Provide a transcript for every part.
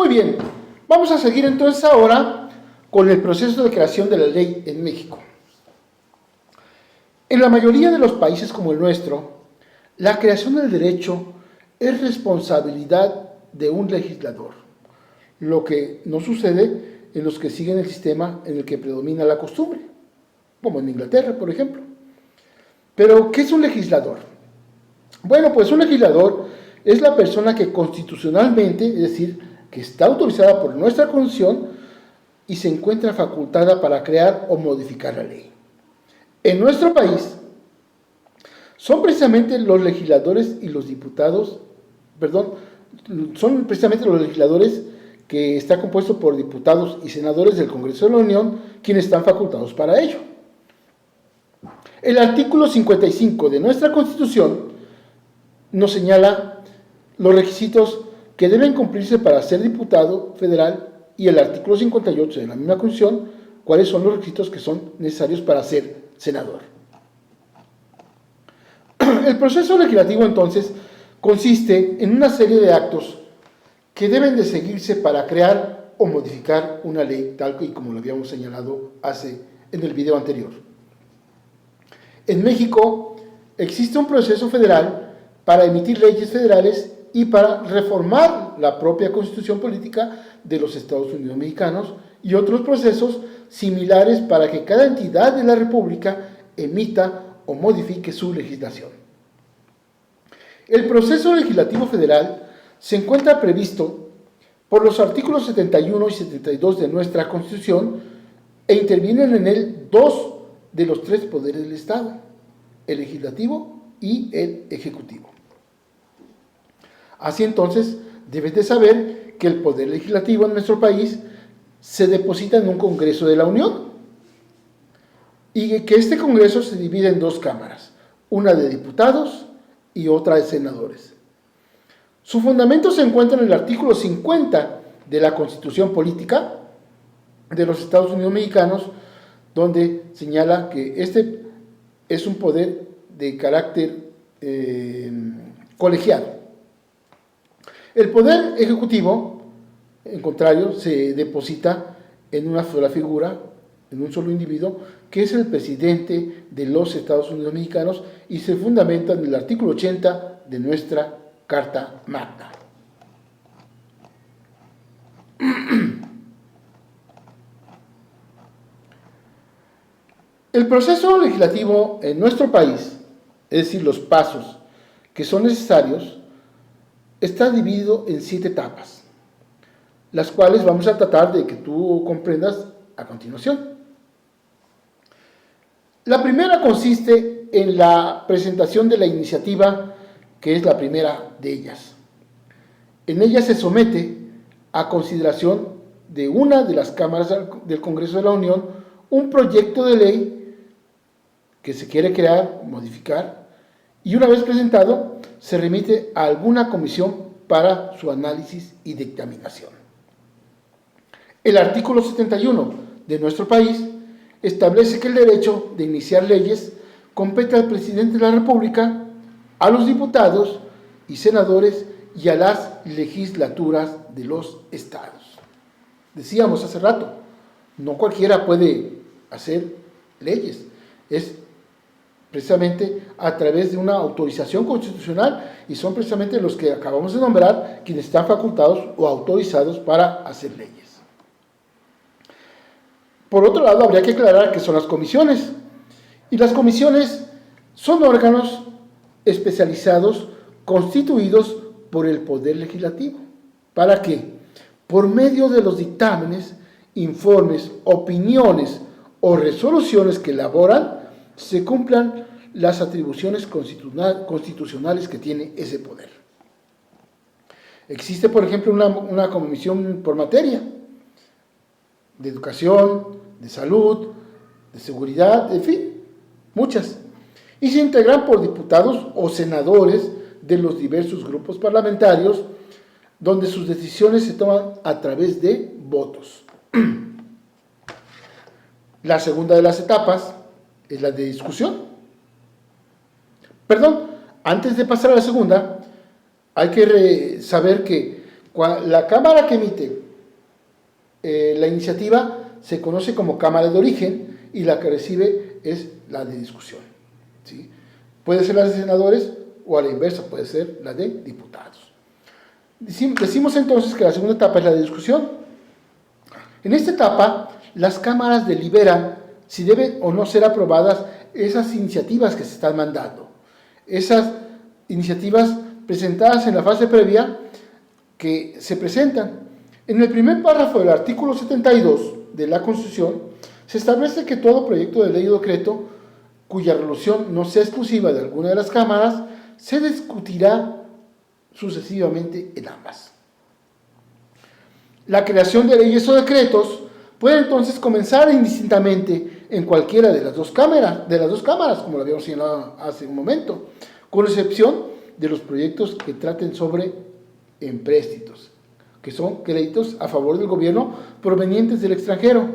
Muy bien, vamos a seguir entonces ahora con el proceso de creación de la ley en México. En la mayoría de los países como el nuestro, la creación del derecho es responsabilidad de un legislador, lo que no sucede en los que siguen el sistema en el que predomina la costumbre, como en Inglaterra, por ejemplo. Pero, ¿qué es un legislador? Bueno, pues un legislador es la persona que constitucionalmente, es decir, que está autorizada por nuestra Constitución y se encuentra facultada para crear o modificar la ley. En nuestro país, son precisamente los legisladores y los diputados, son precisamente los legisladores que está compuesto por diputados y senadores del Congreso de la Unión quienes están facultados para ello. El artículo 55 de nuestra Constitución nos señala los requisitos que deben cumplirse para ser diputado federal y el artículo 58 de la misma Constitución, cuáles son los requisitos que son necesarios para ser senador. El proceso legislativo, entonces, consiste en una serie de actos que deben de seguirse para crear o modificar una ley, tal y como lo habíamos señalado en el video anterior. En México existe un proceso federal para emitir leyes federales y para reformar la propia Constitución política de los Estados Unidos mexicanos y otros procesos similares para que cada entidad de la República emita o modifique su legislación. El proceso legislativo federal se encuentra previsto por los artículos 71 y 72 de nuestra Constitución e intervienen en él dos de los tres poderes del Estado, el legislativo y el ejecutivo. Así entonces, debes de saber que el poder legislativo en nuestro país se deposita en un Congreso de la Unión y que este Congreso se divide en dos cámaras, una de diputados y otra de senadores. Su fundamento se encuentra en el artículo 50 de la Constitución Política de los Estados Unidos Mexicanos, donde señala que este es un poder de carácter colegiado. El poder ejecutivo, en contrario, se deposita en una sola figura, en un solo individuo, que es el presidente de los Estados Unidos Mexicanos y se fundamenta en el artículo 80 de nuestra Carta Magna. El proceso legislativo en nuestro país, es decir, los pasos que son necesarios, está dividido en 7 etapas, las cuales vamos a tratar de que tú comprendas a continuación. La primera consiste en la presentación de la iniciativa, que es la primera de ellas. En ella se somete a consideración de una de las cámaras del Congreso de la Unión un proyecto de ley que se quiere crear, modificar, y una vez presentado, se remite a alguna comisión para su análisis y dictaminación. El artículo 71 de nuestro país establece que el derecho de iniciar leyes compete al presidente de la República, a los diputados y senadores y a las legislaturas de los estados. Decíamos hace rato, no cualquiera puede hacer leyes, es precisamente a través de una autorización constitucional y son precisamente los que acabamos de nombrar quienes están facultados o autorizados para hacer leyes. Por otro lado, habría que aclarar qué son las comisiones. Y las comisiones son órganos especializados constituidos por el Poder Legislativo. ¿Para qué? Por medio de los dictámenes, informes, opiniones o resoluciones que elaboran, se cumplan las atribuciones constitucionales que tiene ese poder. Existe, por ejemplo, una comisión por materia, de educación, de salud, de seguridad, en fin, muchas. Y se integran por diputados o senadores de los diversos grupos parlamentarios, donde sus decisiones se toman a través de votos. La segunda de las etapas es la de discusión. Antes de pasar a la segunda, hay que saber que La cámara que emite la iniciativa se conoce como cámara de origen y la que recibe es la de discusión, ¿sí? Puede ser la de senadores o a la inversa, puede ser la de diputados. Decimos entonces que la segunda etapa es la de discusión. En esta etapa, las cámaras deliberan si deben o no ser aprobadas esas iniciativas que se están mandando. Esas iniciativas presentadas en la fase previa que se presentan. En el primer párrafo del artículo 72 de la Constitución, se establece que todo proyecto de ley o decreto cuya resolución no sea exclusiva de alguna de las cámaras, se discutirá sucesivamente en ambas. La creación de leyes o decretos puede entonces comenzar indistintamente en cualquiera de las dos cámaras, como lo habíamos señalado hace un momento, con excepción de los proyectos que traten sobre empréstitos, que son créditos a favor del gobierno provenientes del extranjero,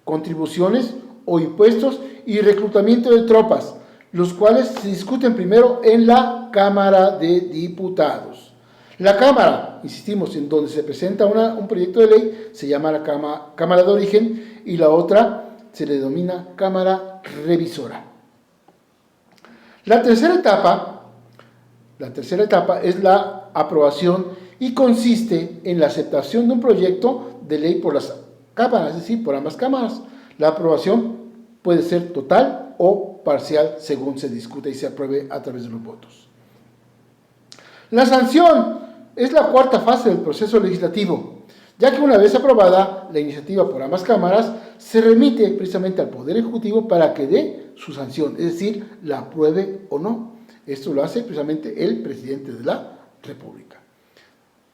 contribuciones o impuestos y reclutamiento de tropas, los cuales se discuten primero en la Cámara de Diputados. La Cámara, insistimos, en donde se presenta un proyecto de ley, se llama la Cámara de Origen y la otra se le denomina Cámara Revisora. La tercera etapa es la aprobación y consiste en la aceptación de un proyecto de ley por las cámaras, es decir, por ambas cámaras. La aprobación puede ser total o parcial según se discute y se apruebe a través de los votos. La sanción es la cuarta fase del proceso legislativo, ya que una vez aprobada la iniciativa por ambas cámaras, se remite precisamente al Poder Ejecutivo para que dé su sanción, es decir, la apruebe o no. Esto lo hace precisamente el presidente de la República.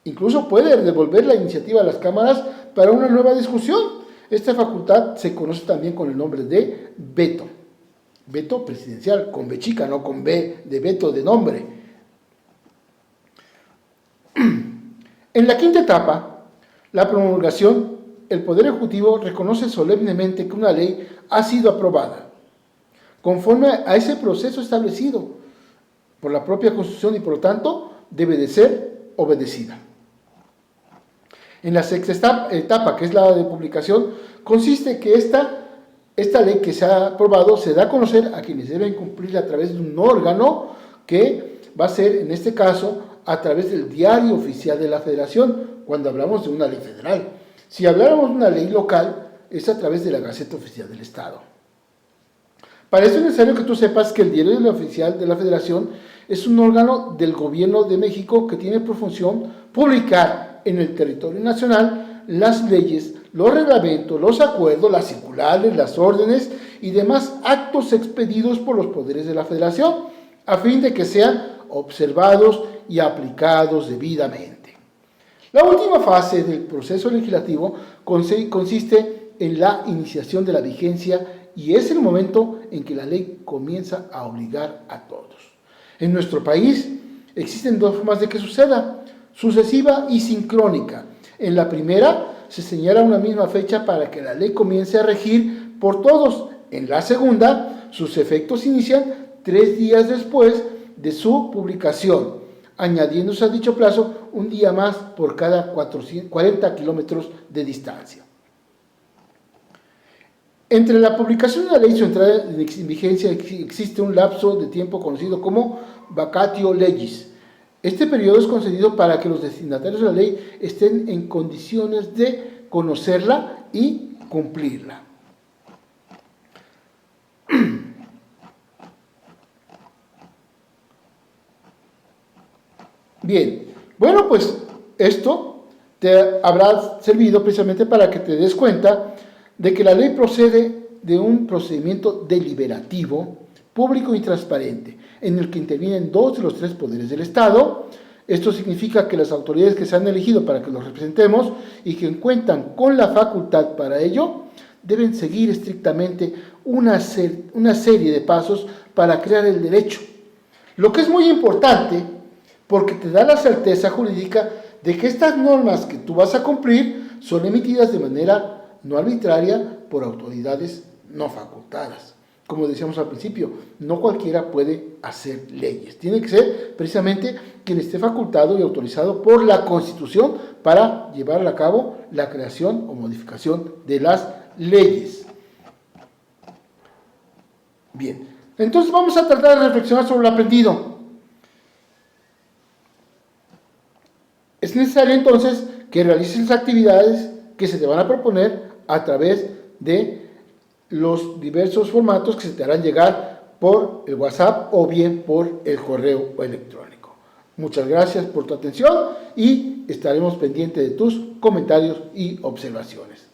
Incluso puede devolver la iniciativa a las cámaras para una nueva discusión. Esta facultad se conoce también con el nombre de veto. Veto presidencial, con B chica, no con B de veto de nombre. En la quinta etapa, la promulgación, el Poder Ejecutivo reconoce solemnemente que una ley ha sido aprobada, conforme a ese proceso establecido por la propia Constitución y por lo tanto debe de ser obedecida. En la sexta etapa, que es la de publicación, consiste que esta ley que se ha aprobado se da a conocer a quienes deben cumplirla a través de un órgano que va a ser, en este caso, a través del Diario Oficial de la Federación, cuando hablamos de una ley federal. Si habláramos de una ley local, es a través de la Gaceta Oficial del Estado. Para eso es necesario que tú sepas que el Diario Oficial de la Federación es un órgano del Gobierno de México que tiene por función publicar en el territorio nacional las leyes, los reglamentos, los acuerdos, las circulares, las órdenes y demás actos expedidos por los poderes de la Federación, a fin de que sean observados y aplicados debidamente. La última fase del proceso legislativo consiste en la iniciación de la vigencia y es el momento en que la ley comienza a obligar a todos. En nuestro país existen dos formas de que suceda: sucesiva y sincrónica. En la primera se señala una misma fecha para que la ley comience a regir por todos. En la segunda, sus efectos inician 3 días después de su publicación, añadiéndose a dicho plazo un día más por cada 40 kilómetros de distancia. Entre la publicación de la ley y su entrada en vigencia existe un lapso de tiempo conocido como vacatio legis. Este periodo es concedido para que los destinatarios de la ley estén en condiciones de conocerla y cumplirla. Bien, bueno, pues esto te habrá servido precisamente para que te des cuenta de que la ley procede de un procedimiento deliberativo, público y transparente, en el que intervienen 2 de los 3 poderes del Estado. Esto significa que las autoridades que se han elegido para que los representemos y que cuentan con la facultad para ello, deben seguir estrictamente una serie de pasos para crear el derecho. Lo que es muy importante, porque te da la certeza jurídica de que estas normas que tú vas a cumplir son emitidas de manera no arbitraria por autoridades no facultadas. como decíamos al principio, no cualquiera puede hacer leyes. Tiene que ser precisamente quien esté facultado y autorizado por la Constitución para llevar a cabo la creación o modificación de las leyes. Bien, entonces vamos a tratar de reflexionar sobre lo aprendido. Es necesario entonces que realices las actividades que se te van a proponer a través de los diversos formatos que se te harán llegar por el WhatsApp o bien por el correo electrónico. Muchas gracias por tu atención y estaremos pendientes de tus comentarios y observaciones.